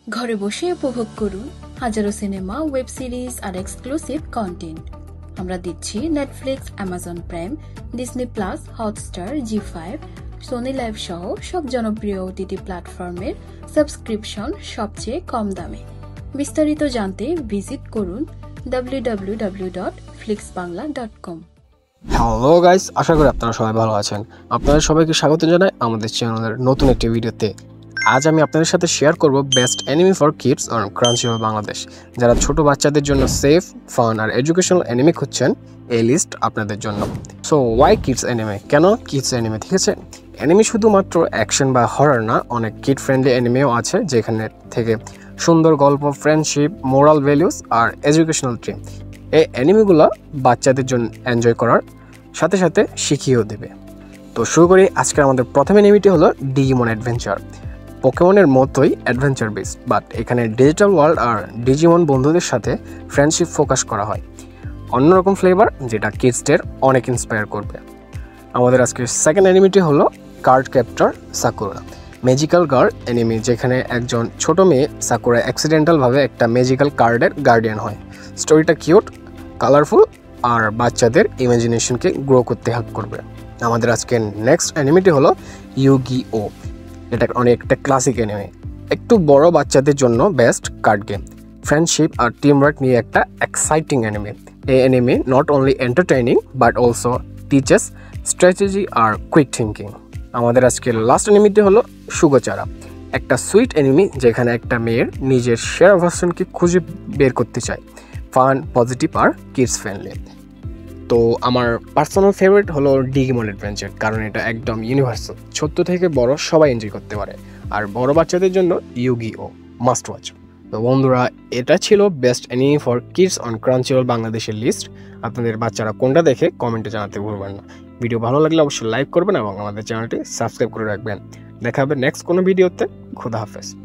ঘরে বসে উপভোগ করুন হাজারো সিনেমা, ওয়েব সিরিজ আর এক্সক্লুসিভ কন্টেন্ট। আমরা দিচ্ছি Netflix, Amazon Prime, Disney plus, Hotstar, Zee5, Sony Liv সহ সব জনপ্রিয় ওটিটি প্ল্যাটফর্মের সাবস্ক্রিপশন সবচেয়ে কম দামে। বিস্তারিত জানতে ভিজিট করুন www.flixbangla.com। হ্যালো গাইস, আশা করি আপনারা সবাই ভালো আছেন। আপনাদের সবাইকে স্বাগত জানাই আমাদের চ্যানেলের নতুন একটি ভিডিওতে। আজ আমি আপনাদের সাথে শেয়ার করব best anime for kids on Crunchyroll Bangladesh. যারা ছোট বাচ্চাদের জন্য সেফ, ফান আর এডুকেশনাল অ্যানিমে খুঁজছেন, এই লিস্ট আপনাদের জন্য। So why kids anime? কেন কিডস অ্যানিমে? ঠিক আছে, অ্যানিমে শুধুমাত্র অ্যাকশন বা হরর না, অনেক কিড ফ্রেন্ডলি অ্যানিমেও আছে যেখানে থেকে সুন্দর গল্প, ফ্রেন্ডশিপ, মোরাল ভ্যালুস আর এডুকেশনাল ট্রিম। এই অ্যানিমেগুলো বাচ্চাদের জন্য এনজয় করার সাথে সাথে শিখিয়েও দেবে। তো শুরু করি। আজকে আমাদের প্রথম অ্যানিমেটি হলো ডিজিমন অ্যাডভেঞ্চার। পোকেমনের মতোই অ্যাডভেঞ্চার বেসড, বাট এখানে ডিজিটাল ওয়ার্ল্ড আর ডিজিমন বন্ধুদের সাথে ফ্রেন্ডশিপ ফোকাস করা হয়। অন্যরকম ফ্লেভার যেটা কিডসদের অনেক ইন্সপায়ার করবে। আমাদের আজকে সেকেন্ড অ্যানিমেটি হলো cardcaptor Sakura, magical girl anime, যেখানে একজন ছোট মেয়ে সাকুরা অ্যাক্সিডেন্টালভাবে একটা ম্যাজিক্যাল কার্ডের গার্ডিয়ান হয়। স্টোরিটা কিউট, কালারফুল আর বাচ্চাদের ইমাজিনেশনকে গ্রো করতে হেল্প করবে। আমাদের আজকে নেক্সট অ্যানিমেটি হলো ইউগি-ও। এটা অনেকটা ক্লাসিক অ্যানিমে, একটু বড় বাচ্চাদের জন্য বেস্ট কার্ড গেম, ফ্রেন্ডশিপ আর টিম ওয়ার্ক নিয়ে একটা এক্সাইটিং অ্যানিমে। এই anime not only entertaining but also teaches strategy আর কুইক থিঙ্কিং। আমাদের আজকে লাস্ট অ্যানিমেটি হলো সুগোচারা, একটা সুইট অ্যানিমে যেখানে একটা মেয়ের নিজের সেরা ভার্সনকে খুঁজে বের করতে চায়। ফান, পজিটিভ আর কিডস ফ্রেন্ডলি। তো আমার পার্সোনাল ফেভারিট হলো ডিজিমন অ্যাডভেঞ্চার, কারণ এটা একদম ইউনিভার্সাল, ছোট্ট থেকে বড় সবাই এনজয় করতে পারে। আর বড় বাচ্চাদের জন্য ইউগি-ও মাস্ট ওয়াচ। তো বন্ধুরা, এটা ছিল best anime for kids on Crunchyroll বাংলাদেশের লিস্ট। আপনাদের বাচ্চারা কোনটা দেখে কমেন্টে জানাতে ভুলবেন না। ভিডিও ভালো লাগলে অবশ্যই লাইক করবেন এবং আমাদের চ্যানেলটি সাবস্ক্রাইব করে রাখবেন। দেখা হবে নেক্সট কোনো ভিডিওতে। খোদা হাফেজ।